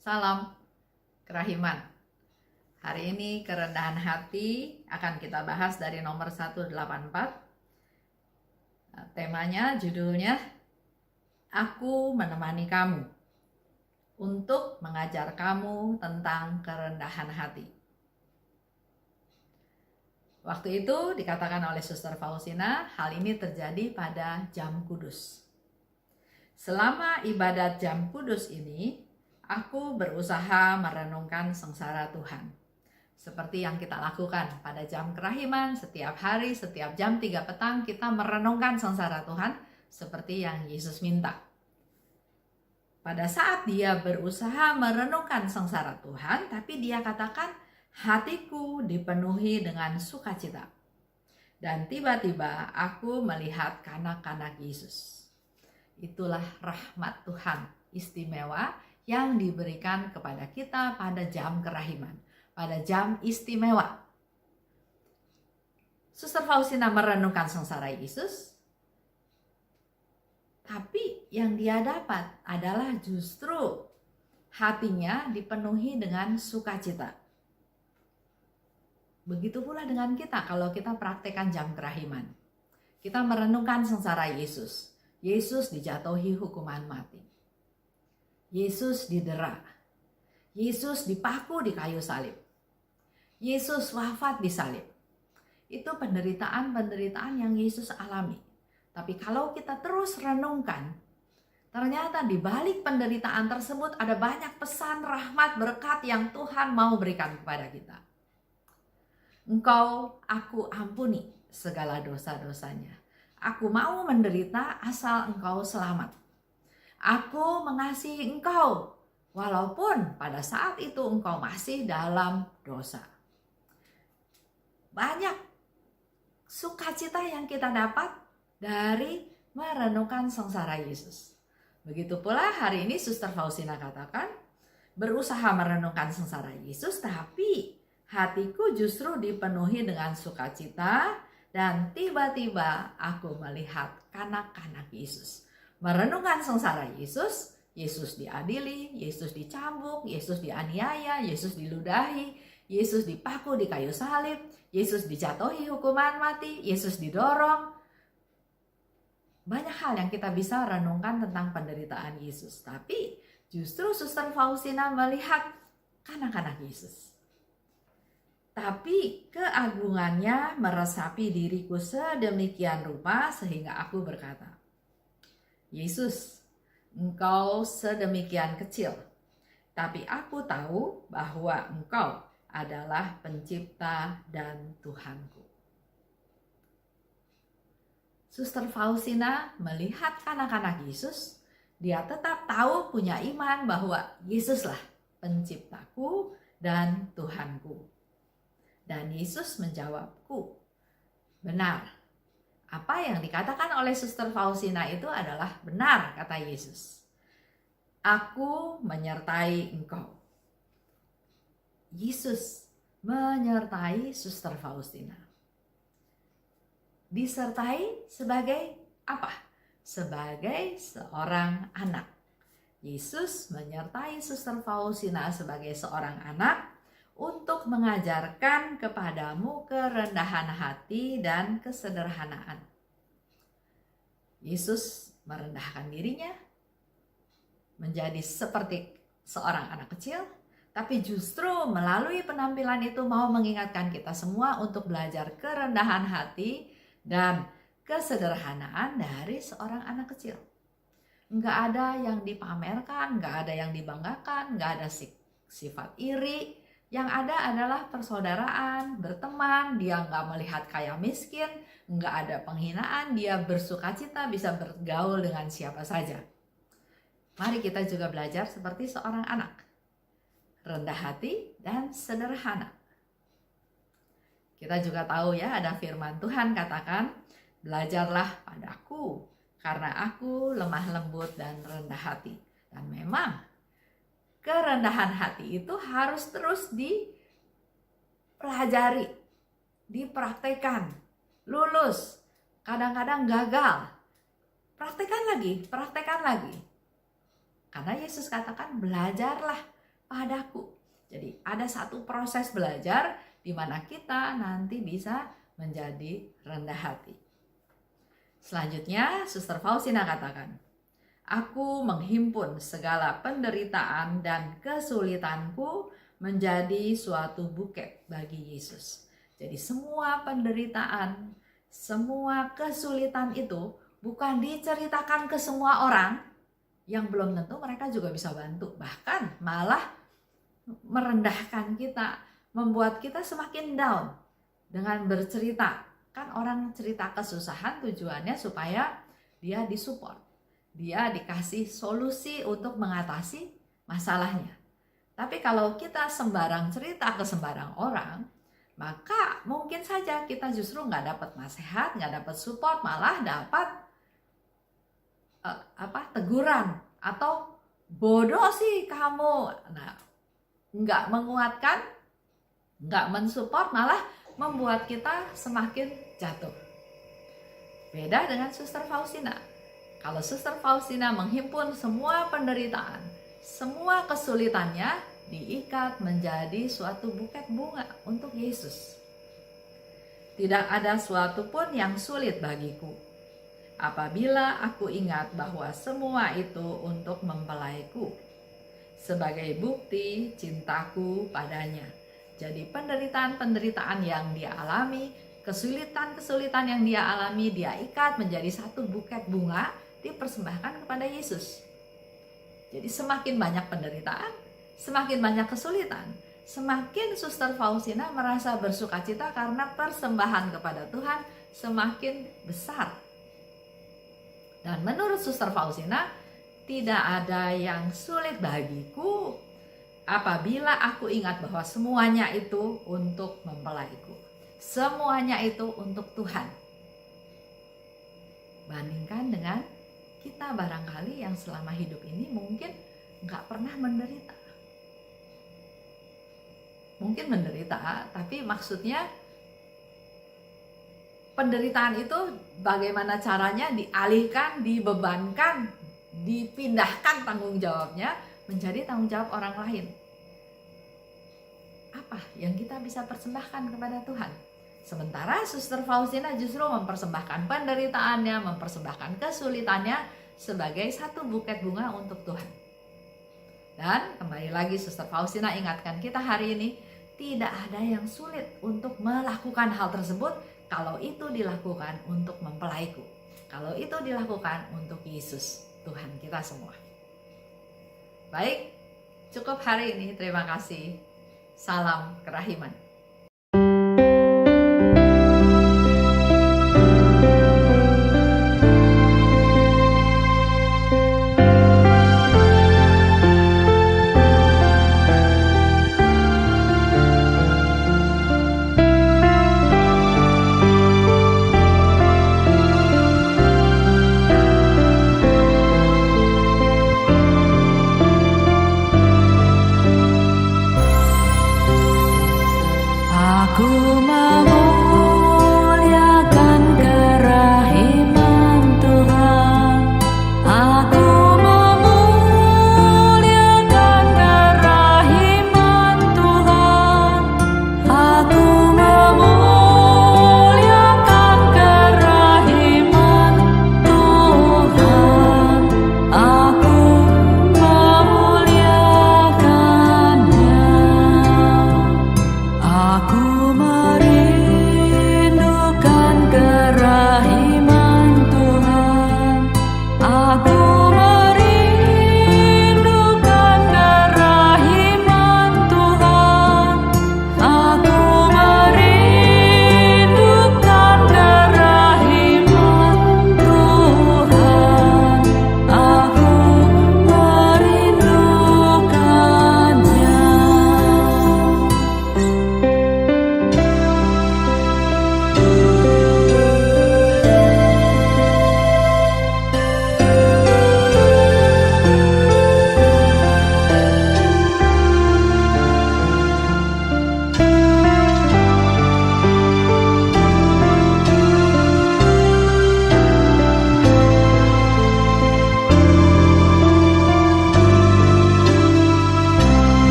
Salam kerahiman. Hari ini kerendahan hati akan kita bahas dari nomor 184. Temanya, judulnya, Aku menemani kamu untuk mengajar kamu tentang kerendahan hati. Waktu itu dikatakan oleh Suster Faustina, hal ini terjadi pada jam kudus. Selama ibadat jam kudus ini, aku berusaha merenungkan sengsara Tuhan. Seperti yang kita lakukan pada jam kerahiman, setiap hari, setiap jam 3 petang, kita merenungkan sengsara Tuhan seperti yang Yesus minta. Pada saat dia berusaha merenungkan sengsara Tuhan, tapi dia katakan, hatiku dipenuhi dengan sukacita. Dan tiba-tiba aku melihat kanak-kanak Yesus. Itulah rahmat Tuhan istimewa yang diberikan kepada kita pada jam kerahiman, pada jam istimewa. Suster Faustina merenungkan sengsara Yesus, tapi yang dia dapat adalah justru hatinya dipenuhi dengan sukacita. Begitu pula dengan kita kalau kita praktekkan jam kerahiman. Kita merenungkan sengsara Yesus. Yesus dijatuhi hukuman mati. Yesus didera. Yesus dipaku di kayu salib. Yesus wafat di salib. Itu penderitaan-penderitaan yang Yesus alami. Tapi kalau kita terus renungkan, ternyata di balik penderitaan tersebut ada banyak pesan, rahmat, berkat yang Tuhan mau berikan kepada kita. Engkau, aku ampuni segala dosa-dosanya. Aku mau menderita asal engkau selamat. Aku mengasihi engkau, walaupun pada saat itu engkau masih dalam dosa. Banyak sukacita yang kita dapat dari merenungkan sengsara Yesus. Begitu pula hari ini Suster Faustina katakan, berusaha merenungkan sengsara Yesus, tapi hatiku justru dipenuhi dengan sukacita, dan tiba-tiba aku melihat kanak-kanak Yesus. Merenungkan sengsara Yesus, Yesus diadili, Yesus dicambuk, Yesus dianiaya, Yesus diludahi, Yesus dipaku di kayu salib, Yesus dijatuhi hukuman mati, Yesus didorong. Banyak hal yang kita bisa renungkan tentang penderitaan Yesus. Tapi justru Suster Faustina melihat kanak-kanak Yesus. Tapi keagungannya meresapi diriku sedemikian rupa sehingga aku berkata, Yesus, engkau sedemikian kecil, tapi aku tahu bahwa engkau adalah pencipta dan Tuhanku. Suster Faustina melihat anak-anak Yesus, dia tetap tahu, punya iman bahwa Yesuslah penciptaku dan Tuhanku. Dan Yesus menjawabku, benar. Apa yang dikatakan oleh Suster Faustina itu adalah benar, kata Yesus. Aku menyertai engkau. Yesus menyertai Suster Faustina. Disertai sebagai apa? Sebagai seorang anak. Yesus menyertai Suster Faustina sebagai seorang anak untuk mengajarkan kepadamu kerendahan hati dan kesederhanaan. Yesus merendahkan dirinya menjadi seperti seorang anak kecil, tapi justru melalui penampilan itu mau mengingatkan kita semua untuk belajar kerendahan hati dan kesederhanaan dari seorang anak kecil. Enggak ada yang dipamerkan, enggak ada yang dibanggakan, enggak ada sifat iri. Yang ada adalah persaudaraan, berteman, dia enggak melihat kaya miskin, enggak ada penghinaan, dia bersukacita bisa bergaul dengan siapa saja. Mari kita juga belajar seperti seorang anak, rendah hati dan sederhana. Kita juga tahu ya, ada firman Tuhan katakan, belajarlah padaku karena aku lemah lembut dan rendah hati. Dan memang kerendahan hati itu harus terus dipelajari, dipraktekkan, lulus, kadang-kadang gagal. Praktekkan lagi. Karena Yesus katakan belajarlah padaku. Jadi ada satu proses belajar di mana kita nanti bisa menjadi rendah hati. Selanjutnya, Suster Faustina katakan, aku menghimpun segala penderitaan dan kesulitanku menjadi suatu buket bagi Yesus. Jadi semua penderitaan, semua kesulitan itu bukan diceritakan ke semua orang yang belum tentu mereka juga bisa bantu. Bahkan malah merendahkan kita, membuat kita semakin down dengan bercerita. Kan orang cerita kesusahan tujuannya supaya dia disupport, dia dikasih solusi untuk mengatasi masalahnya. Tapi kalau kita sembarang cerita ke sembarang orang, maka mungkin saja kita justru nggak dapat nasihat, nggak dapat support, malah dapat teguran atau bodoh sih kamu. Nah, nggak menguatkan, nggak mensupport, malah membuat kita semakin jatuh. Beda dengan Suster Faustina. Kalau Suster Faustina menghimpun semua penderitaan, semua kesulitannya diikat menjadi suatu buket bunga untuk Yesus. Tidak ada suatu pun yang sulit bagiku apabila aku ingat bahwa semua itu untuk mempelaiku sebagai bukti cintaku padanya. Jadi penderitaan-penderitaan yang dia alami, kesulitan-kesulitan yang dia alami, dia ikat menjadi satu buket bunga dipersembahkan kepada Yesus. Jadi semakin banyak penderitaan, semakin banyak kesulitan, semakin Suster Faustina merasa bersukacita karena persembahan kepada Tuhan semakin besar. Dan menurut Suster Faustina, tidak ada yang sulit bagiku apabila aku ingat bahwa semuanya itu untuk mempelaiku. Semuanya itu untuk Tuhan. Bandingkan dengan kita barangkali yang selama hidup ini mungkin nggak pernah menderita. Mungkin menderita, tapi maksudnya penderitaan itu bagaimana caranya dialihkan, dibebankan, dipindahkan tanggung jawabnya menjadi tanggung jawab orang lain. Apa yang kita bisa persembahkan kepada Tuhan? Sementara Suster Faustina justru mempersembahkan penderitaannya, mempersembahkan kesulitannya sebagai satu buket bunga untuk Tuhan. Dan kembali lagi Suster Faustina ingatkan kita hari ini, tidak ada yang sulit untuk melakukan hal tersebut kalau itu dilakukan untuk mempelaiku. Kalau itu dilakukan untuk Yesus, Tuhan kita semua. Baik, cukup hari ini. Terima kasih. Salam kerahiman.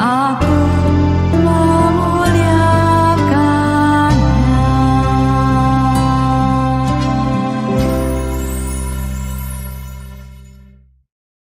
Aku